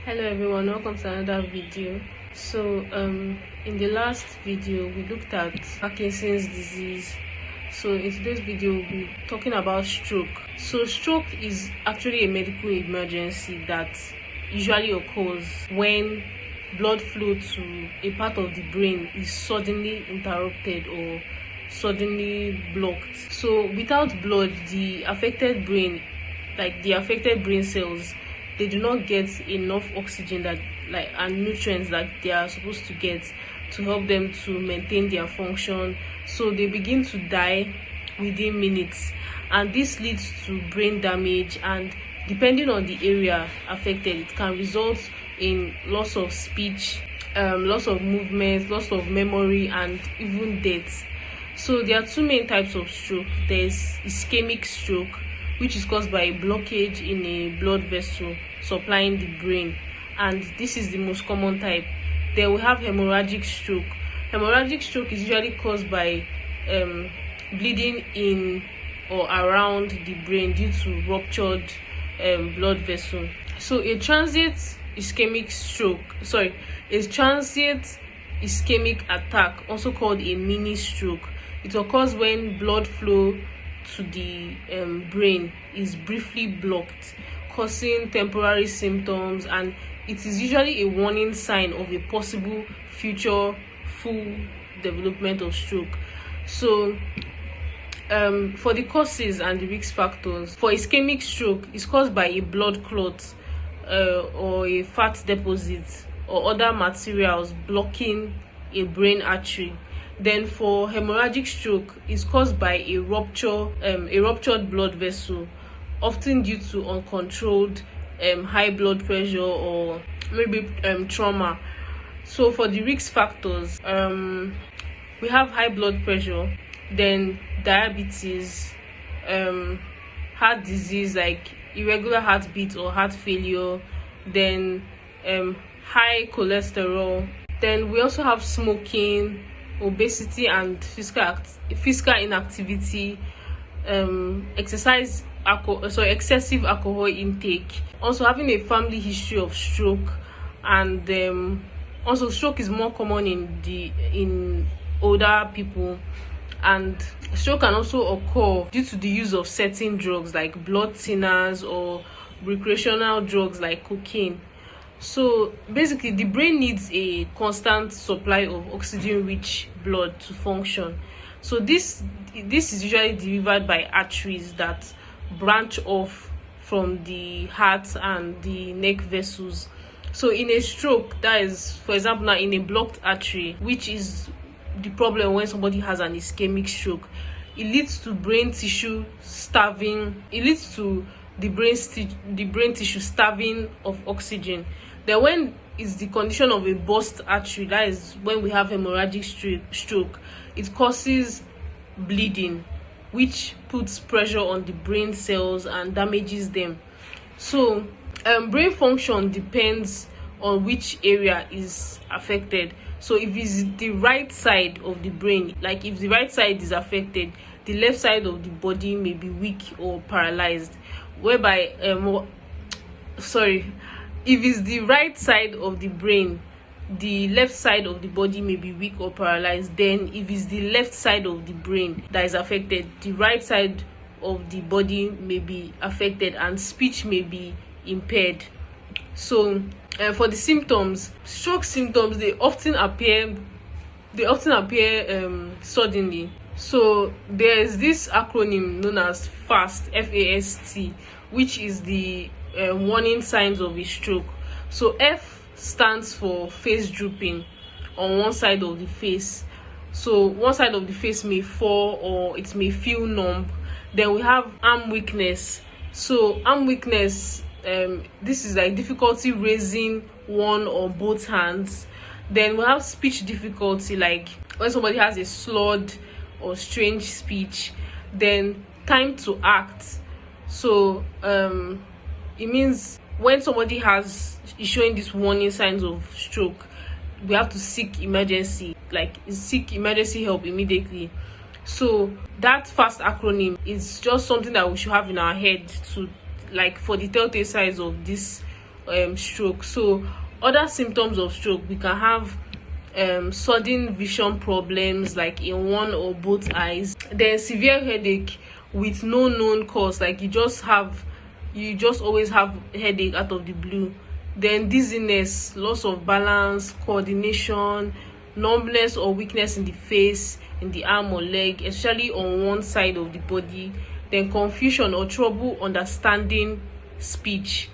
Hello everyone, welcome to another video. So in the last video we looked at Parkinson's disease. So in today's video we'll be talking about stroke. So stroke is actually a medical emergency that usually occurs when blood flow to a part of the brain is suddenly interrupted or suddenly blocked. So without blood, the affected brain cells, they do not get enough oxygen and nutrients that they are supposed to get to help them to maintain their function. So they begin to die within minutes, and this leads to brain damage, and depending on the area affected, it can result in loss of speech, loss of movement, loss of memory, and even death. So there are two main types of stroke. There's ischemic stroke, which is caused by a blockage in a blood vessel supplying the brain, and this is the most common type. Then we have hemorrhagic stroke. Hemorrhagic stroke is usually caused by bleeding in or around the brain due to ruptured blood vessel. So a transient ischemic attack, also called a mini stroke, it occurs when blood flow to the brain is briefly blocked, causing temporary symptoms, and it is usually a warning sign of a possible future full development of stroke. So for the causes and the risk factors, for ischemic stroke, it's caused by a blood clot or a fat deposit or other materials blocking a brain artery. Then for hemorrhagic stroke, it's caused by a ruptured blood vessel, often due to uncontrolled high blood pressure or maybe trauma. So for the risk factors, we have high blood pressure, then diabetes, heart disease like irregular heartbeat or heart failure, then high cholesterol. Then we also have smoking, obesity and physical inactivity, excessive alcohol intake, also having a family history of stroke, and also stroke is more common in older people, and stroke can also occur due to the use of certain drugs like blood thinners or recreational drugs like cocaine. So basically the brain needs a constant supply of oxygen-rich blood to function. So this is usually delivered by arteries that branch off from the heart and the neck vessels. So in a stroke, that is, for example, now in a blocked artery, which is the problem when somebody has an ischemic stroke, it leads to brain tissue starving. It leads to the brain tissue starving of oxygen. Then when is the condition of a burst artery, that is when we have hemorrhagic stroke, it causes bleeding, which puts pressure on the brain cells and damages them. So brain function depends on which area is affected. So if it's the right side of the brain, like if the right side is affected, the left side of the body may be weak or paralyzed, whereby if it's the right side of the brain, the left side of the body may be weak or paralyzed. Then if it's the left side of the brain that is affected, the right side of the body may be affected and speech may be impaired. So for the symptoms, stroke symptoms, they often appear suddenly. So there's this acronym known as FAST, F-A-S-T, which is the warning signs of a stroke. So F stands for face drooping on one side of the face. So one side of the face may fall or it may feel numb. Then we have arm weakness. So arm weakness, this is like difficulty raising one or both hands. Then we have speech difficulty, like when somebody has a slurred or strange speech. Then time to act. So it means when somebody is showing these warning signs of stroke, we have to seek emergency help immediately. So that FAST acronym is just something that we should have in our head to, like, for the telltale signs of this stroke. So other symptoms of stroke, we can have sudden vision problems like in one or both eyes, then severe headache with no known cause, like you just always have headache out of the blue, then dizziness, loss of balance, coordination, numbness or weakness in the face, in the arm or leg, especially on one side of the body, then confusion or trouble understanding speech.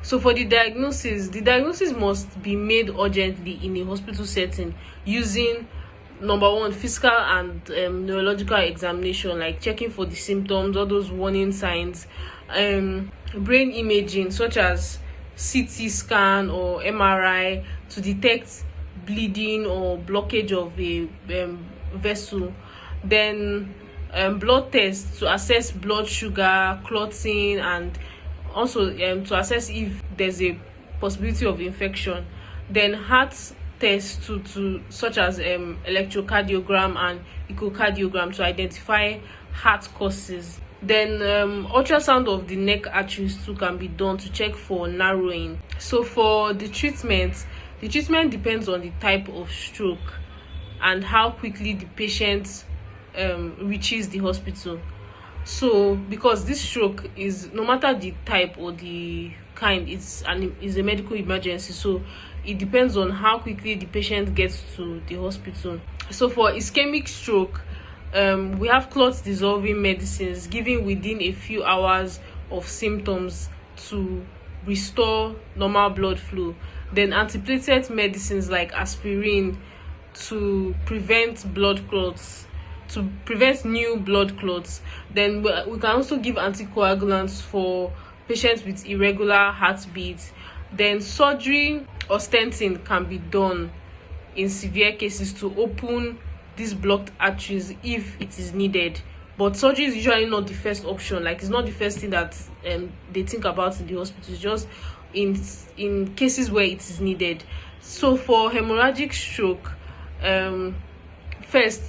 So for the diagnosis must be made urgently in a hospital setting using number one, physical and neurological examination, like checking for the symptoms, all those warning signs, brain imaging such as CT scan or MRI to detect bleeding or blockage of a vessel, then blood tests to assess blood sugar, clotting, and also to assess if there's a possibility of infection, then heart tests to such as electrocardiogram and echocardiogram to identify heart causes. Then ultrasound of the neck arteries too can be done to check for narrowing. So for the treatment depends on the type of stroke and how quickly the patient reaches the hospital. So because this stroke is, no matter the type or the kind, is a medical emergency, so it depends on how quickly the patient gets to the hospital. So for ischemic stroke, we have clot dissolving medicines given within a few hours of symptoms to restore normal blood flow, then antiplatelet medicines like aspirin to prevent new blood clots. Then we can also give anticoagulants for patients with irregular heartbeats. Then surgery or stenting can be done in severe cases to open these blocked arteries if it is needed, but surgery is usually not the first option. Like, it's not the first thing that they think about in the hospital. It's just in cases where it is needed. So for hemorrhagic stroke, first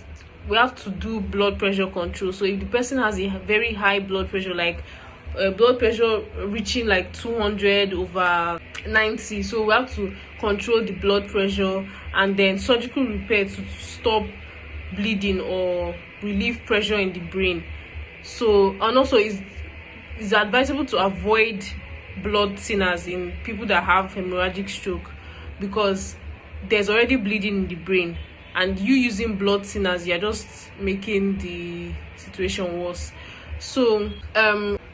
we have to do blood pressure control. So if the person has a very high blood pressure, like blood pressure reaching like 200/90, so we have to control the blood pressure, and then surgical repair to stop bleeding or relieve pressure in the brain. So, and also it's advisable to avoid blood thinners in people that have hemorrhagic stroke, because there's already bleeding in the brain, and you using blood thinners, you're just making the situation worse. So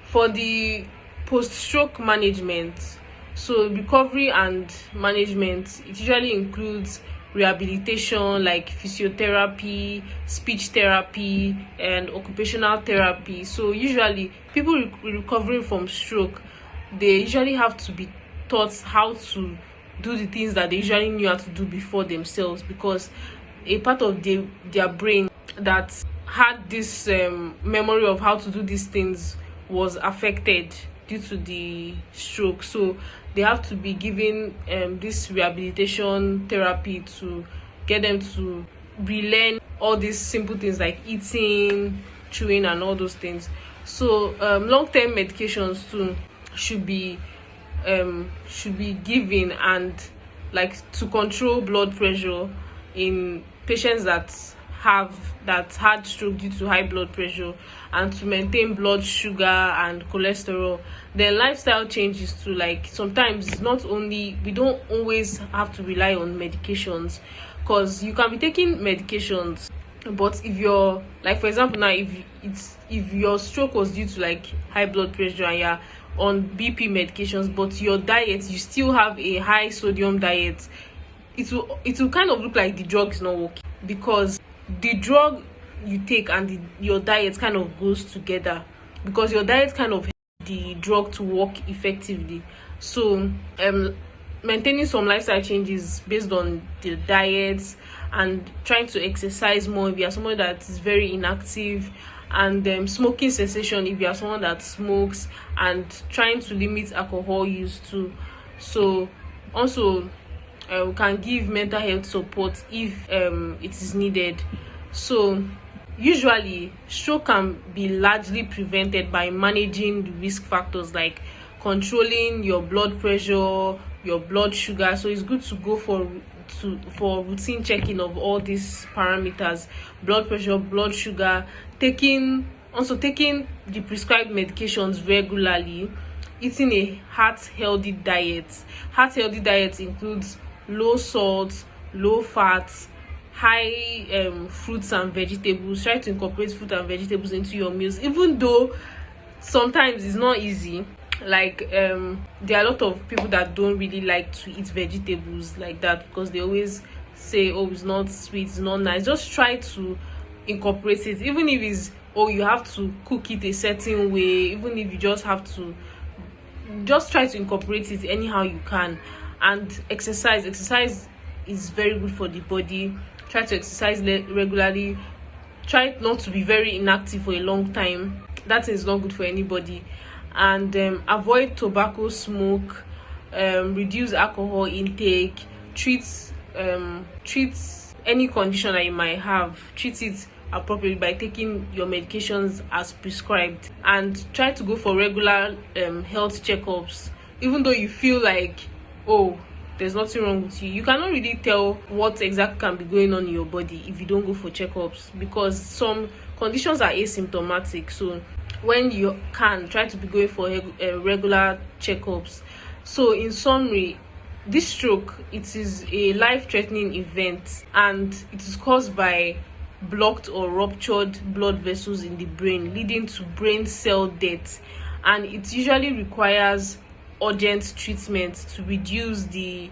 for the post-stroke management, so recovery and management, it usually includes rehabilitation like physiotherapy, speech therapy, and occupational therapy. So usually people recovering from stroke, they usually have to be taught how to do the things that they usually knew how to do before themselves, because a part of their brain that had this memory of how to do these things was affected due to the stroke. So they have to be given this rehabilitation therapy to get them to relearn all these simple things like eating, chewing, and all those things. So long-term medications too should be given, and like to control blood pressure in patients that had stroke due to high blood pressure, and to maintain blood sugar and cholesterol. Then lifestyle changes too, like sometimes it's not only, we don't always have to rely on medications, because you can be taking medications, but if you're, like for example now, if your stroke was due to like high blood pressure and you're on BP medications, but your diet, you still have a high sodium diet, it will kind of look like the drug is not working, because the drug you take and your diet kind of goes together, because your diet kind of helps the drug to work effectively. So maintaining some lifestyle changes based on the diet, and trying to exercise more if you are someone that is very inactive, and smoking cessation if you are someone that smokes, and trying to limit alcohol use too. So also we can give mental health support if it is needed. So usually stroke can be largely prevented by managing the risk factors like controlling your blood pressure, your blood sugar. So it's good to go for routine checking of all these parameters: blood pressure, blood sugar, taking the prescribed medications regularly, eating a heart healthy diet. Heart healthy diet includes low salt, low fat, high fruits and vegetables. Try to incorporate fruit and vegetables into your meals, even though sometimes it's not easy. Like there are a lot of people that don't really like to eat vegetables like that, because they always say, oh, it's not sweet, it's not nice. Just try to incorporate it, even if it's, oh, you have to cook it a certain way, even if you just have to just try to incorporate it anyhow you can. And exercise is very good for the body. Try to exercise regularly. Try not to be very inactive for a long time. That is not good for anybody. And avoid tobacco smoke, reduce alcohol intake, treat any condition that you might have, treat it appropriately by taking your medications as prescribed. And try to go for regular health checkups, even though you feel like, oh, there's nothing wrong with you. You cannot really tell what exactly can be going on in your body if you don't go for checkups, because some conditions are asymptomatic. So when you can, try to be going for regular checkups. So in summary, this stroke, it is a life-threatening event, and it is caused by blocked or ruptured blood vessels in the brain, leading to brain cell death. And it usually requires urgent treatment to reduce the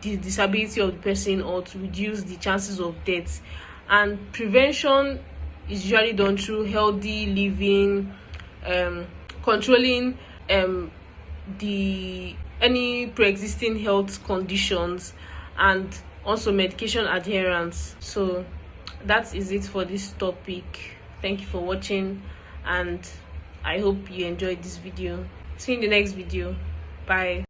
disability of the person, or to reduce the chances of death. And prevention is usually done through healthy living, controlling any pre-existing health conditions, and also medication adherence. So that is it for this topic. Thank you for watching, and I hope you enjoyed this video. See you in the next video. Bye.